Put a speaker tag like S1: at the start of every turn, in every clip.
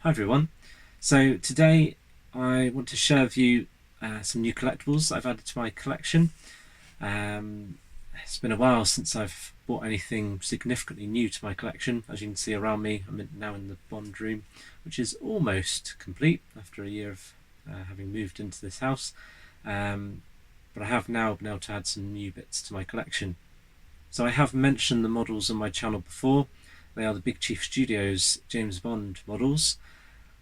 S1: Hi everyone. So today I want to share with you some new collectibles that I've added to my collection. It's been a while since I've bought anything significantly new to my collection. As you can see around me, I'm now in the Bond room, which is almost complete after a year of having moved into this house. But I have now been able to add some new bits to my collection. So I have mentioned the models on my channel before. They are the Big Chief Studios James Bond models.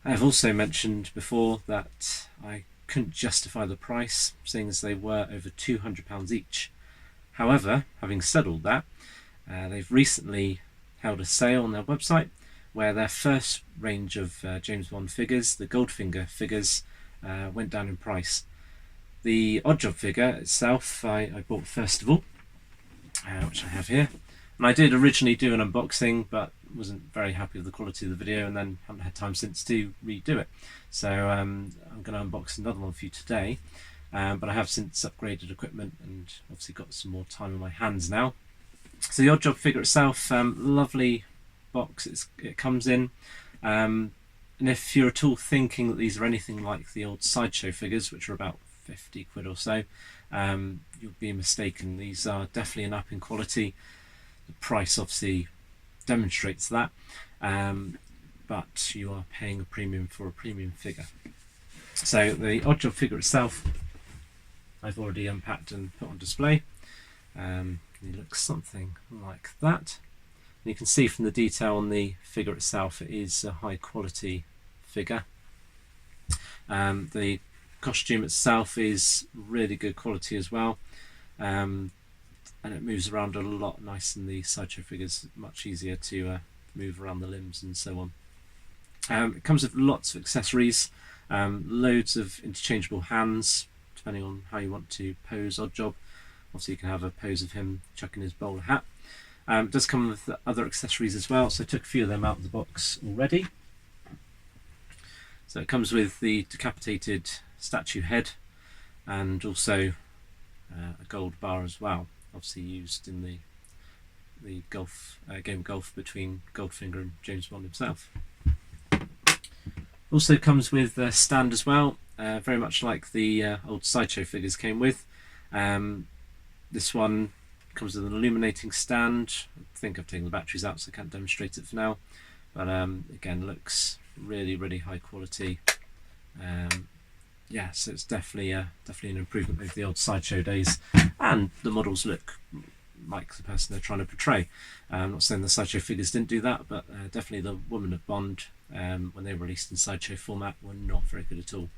S1: I have also mentioned before that I couldn't justify the price, seeing as they were over £200 each. However, having said all that, they've recently held a sale on their website where their first range of James Bond figures, the Goldfinger figures, went down in price. The Oddjob figure itself I bought first of all, which I have here. And I did originally do an unboxing, but wasn't very happy with the quality of the video, and then haven't had time since to redo it. So I'm going to unbox another one for you today. But I have since upgraded equipment and obviously got some more time on my hands now. So the Oddjob figure itself, lovely box it comes in. And if you're at all thinking that these are anything like the old Sideshow figures, which are about 50 quid or so, you'll be mistaken. These are definitely an up in quality. The price obviously demonstrates that, but you are paying a premium for a premium figure. So the Oddjob figure itself I've already unpacked and put on display. It looks something like that. And you can see from the detail on the figure itself, it is a high quality figure. The costume itself is really good quality as well. And it moves around a lot nicer than the Sideshow figures, much easier to move around the limbs and so on. It comes with lots of accessories, loads of interchangeable hands, depending on how you want to pose Oddjob. Obviously you can have a pose of him chucking his bowler hat. It does come with other accessories as well, so I took a few of them out of the box already. So it comes with the decapitated statue head and also a gold bar as well, obviously used in the golf game of golf between Goldfinger and James Bond himself. Also comes with a stand as well, very much like the old Sideshow figures came with. This one comes with an illuminating stand. I think I've taken the batteries out so I can't demonstrate it for now, but again looks really high quality. Yeah, so it's definitely an improvement over the old Sideshow days, and the models look like the person they're trying to portray. I'm not saying the Sideshow figures didn't do that, but definitely the Women of Bond, when they were released in Sideshow format, were not very good at all.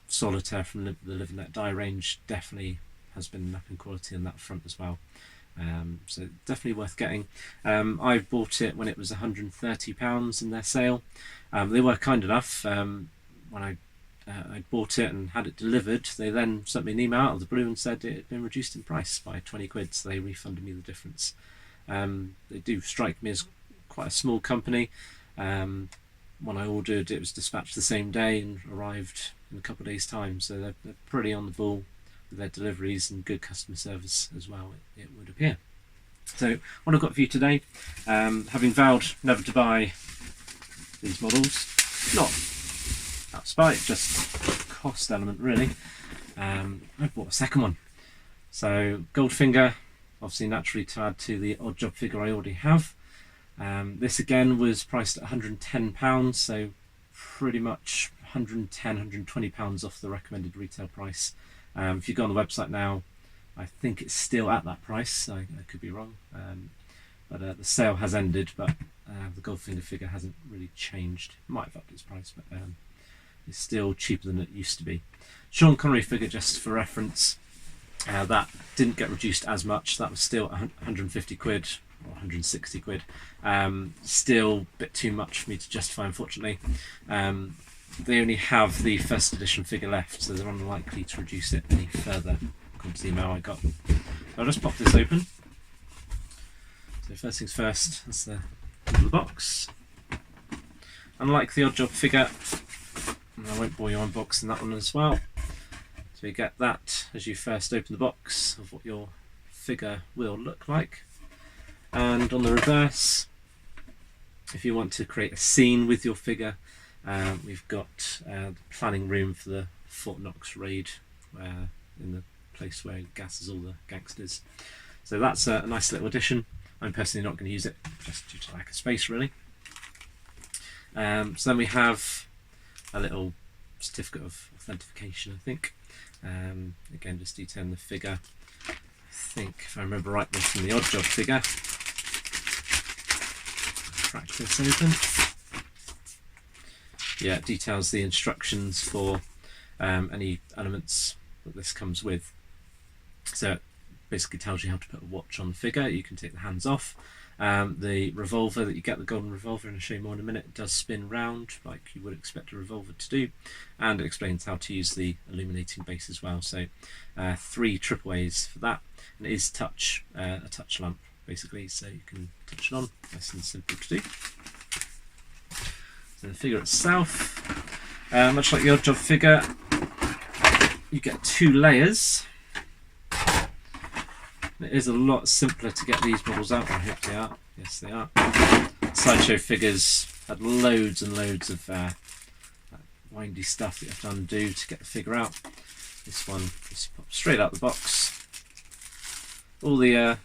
S1: Solitaire from the Live and Let Die range definitely has been up in quality on that front as well. So definitely worth getting. I bought it when it was £130 in their sale. They were kind enough, when I bought it and had it delivered, they then sent me an email out of the blue and said it had been reduced in price by 20 quid, so they refunded me the difference. They do strike me as quite a small company. When I ordered, it was dispatched the same day and arrived in a couple of days' time, so they're pretty on the ball with their deliveries and good customer service as well, it would appear. So what I've got for you today, having vowed never to buy these models, not out of spite, just cost element really, I bought a second one. So Goldfinger, obviously naturally to add to the Oddjob figure I already have. This again was priced at £110, so pretty much £110, £120 off the recommended retail price. If you go on the website now, I think it's still at that price. I could be wrong, but the sale has ended, but the Goldfinger figure hasn't really changed. It might have upped its price, but it's still cheaper than it used to be. Sean Connery figure, just for reference, that didn't get reduced as much. That was still 150 quid or 160 quid. Still a bit too much for me to justify, unfortunately. They only have the first edition figure left, so they're unlikely to reduce it any further, according to the email I got. So I'll just pop this open. So first things first, that's the box. Unlike the Oddjob figure, and I won't bore you unboxing that one as well. So you get that as you first open the box of what your figure will look like. And on the reverse, If you want to create a scene with your figure, we've got the planning room for the Fort Knox raid in the place where he gasses all the gangsters. So that's a nice little addition. I'm personally not going to use it, just due to lack of space, really. So then we have a little certificate of authentication, I think. Again, just detailing the figure. I think, if I remember rightly from the Oddjob figure, crack this open. Yeah, it details the instructions for any elements that this comes with. So it basically tells you how to put a watch on the figure. You can take the hands off. The revolver that you get, the golden revolver, and I'll show you more in a minute, it does spin round like you would expect a revolver to do, and it explains how to use the illuminating base as well. So 3 AAAs for that, and it is a touch lamp basically, so you can touch it on, nice and simple to do. So the figure itself, much like the Oddjob figure, you get 2 layers. It is a lot simpler to get these models out. I hope they are. Yes, they are. Sideshow figures had loads and loads of windy stuff that you have to undo to get the figure out. This one just pops straight out the box. All the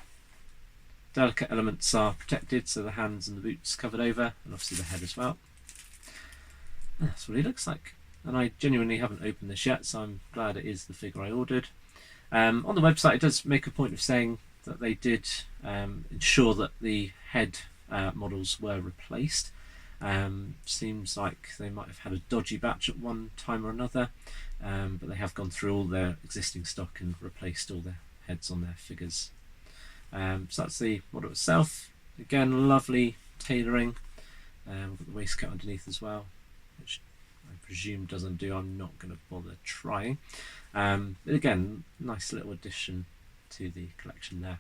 S1: delicate elements are protected, so the hands and the boots covered over, and obviously the head as well. That's what he looks like. And I genuinely haven't opened this yet, so I'm glad it is the figure I ordered. On the website, it does make a point of saying that they did ensure that the head models were replaced. Seems like they might have had a dodgy batch at one time or another, but they have gone through all their existing stock and replaced all the heads on their figures. So that's the model itself. Again, lovely tailoring. We've got the waistcoat underneath as well, which I presume does undo. I'm not going to bother trying. But again, nice little addition to the collection there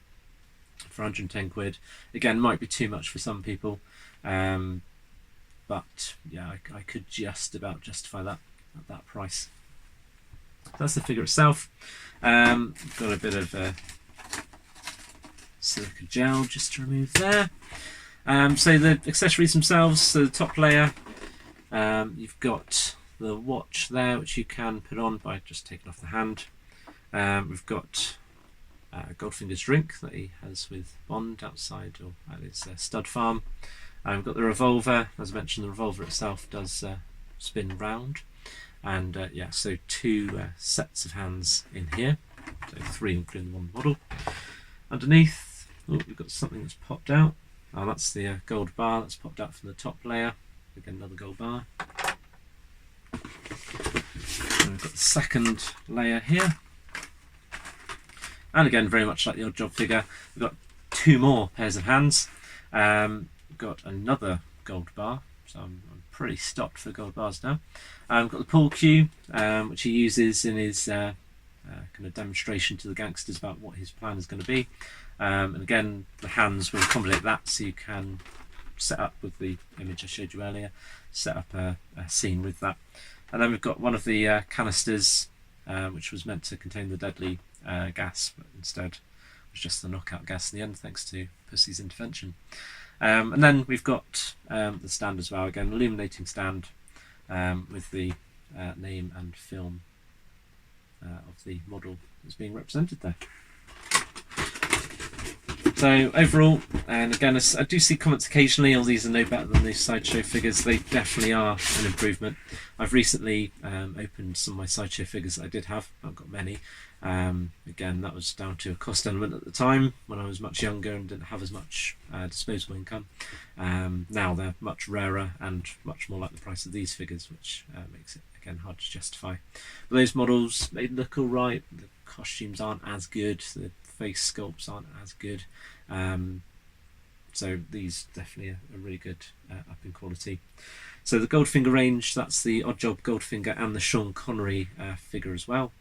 S1: for 110 quid. Again, might be too much for some people, but yeah, I could just about justify that at that price. That's the figure itself. Got a bit of silica gel just to remove there. So the accessories themselves, so the top layer, you've got the watch there, which you can put on by just taking off the hand. We've got Goldfinger's drink that he has with Bond outside, or at his stud farm. We've got the revolver. As I mentioned, the revolver itself does spin round. And yeah, so 2 sets of hands in here, so 3 including the one model. Underneath, we've got something that's popped out. Oh, that's the gold bar that's popped out from the top layer. Again, another gold bar. And we've got the second layer here. And again, very much like the Oddjob figure, we've got 2 more pairs of hands. We've got another gold bar, so I'm pretty stocked for gold bars now. We've got the pool cue, which he uses in his kind of demonstration to the gangsters about what his plan is going to be. And again, the hands will accommodate that, so you can set up with the image I showed you earlier, set up a scene with that. And then we've got one of the canisters, which was meant to contain the deadly gas, but instead was just the knockout gas in the end, thanks to Pussy's intervention. And then we've got the stand as well, again, illuminating stand with the name and film of the model that's being represented there. So overall, and again, I do see comments occasionally, oh, these are no better than these Sideshow figures. They definitely are an improvement. I've recently opened some of my Sideshow figures that I did have. I've got many. Again, that was down to a cost element at the time when I was much younger and didn't have as much disposable income. Now they're much rarer and much more like the price of these figures, which makes it, again, hard to justify. But those models, they look all right. The costumes aren't as good. The face sculpts aren't as good. So these definitely are really good up in quality. So the Goldfinger range, that's the Oddjob Goldfinger and the Sean Connery figure as well.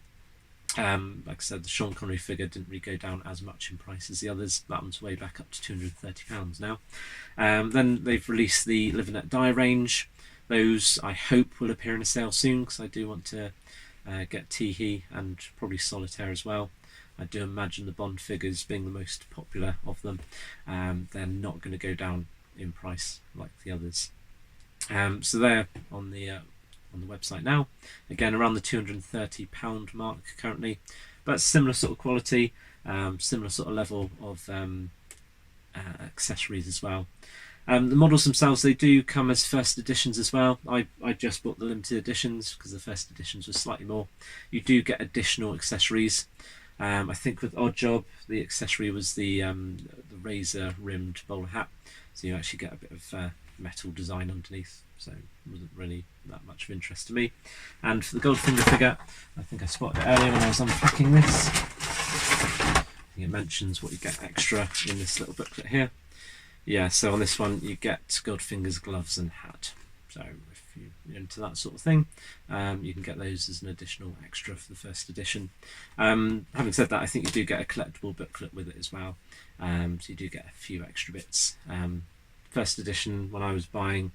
S1: Like I said, the Sean Connery figure didn't really go down as much in price as the others. That one's way back up to £230 now. Then they've released the Live and Let Die range. Those I hope will appear in a sale soon, because I do want to get Teehee and probably Solitaire as well. I do imagine the Bond figures being the most popular of them. They're not going to go down in price like the others. So they're on the website now. Again, around the £230 mark currently, but similar sort of quality, similar sort of level of accessories as well. The models themselves, they do come as first editions as well. I just bought the limited editions because the first editions were slightly more. You do get additional accessories. I think with Oddjob, the accessory was the razor rimmed bowler hat, so you actually get a bit of metal design underneath, so it wasn't really that much of interest to me. And for the Goldfinger figure, I think I spotted it earlier when I was unpacking this. I think it mentions what you get extra in this little booklet here. Yeah, so on this one you get Goldfinger's gloves and hat. So if you're into that sort of thing, you can get those as an additional extra for the first edition. Having said that, I think you do get a collectible booklet with it as well. So you do get a few extra bits. First edition, when I was buying,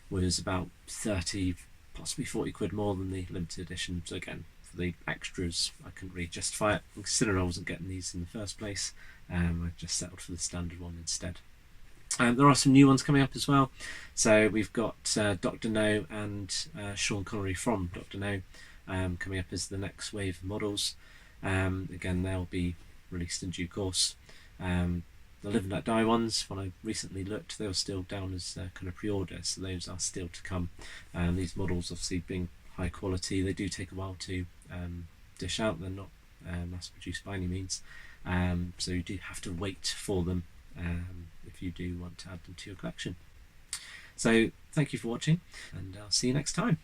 S1: was about 30, possibly 40 quid more than the limited edition. So again, for the extras, I couldn't really justify it. Considering I wasn't getting these in the first place, I just settled for the standard one instead. There are some new ones coming up as well. So we've got Dr. No and Sean Connery from Dr. No coming up as the next wave of models. Again, they'll be released in due course. The Live and Let Die ones, when I recently looked, they were still down as kind of pre-order, so those are still to come. These models, obviously being high quality, they do take a while to dish out. They're not mass produced by any means, so you do have to wait for them if you do want to add them to your collection. So thank you for watching, and I'll see you next time.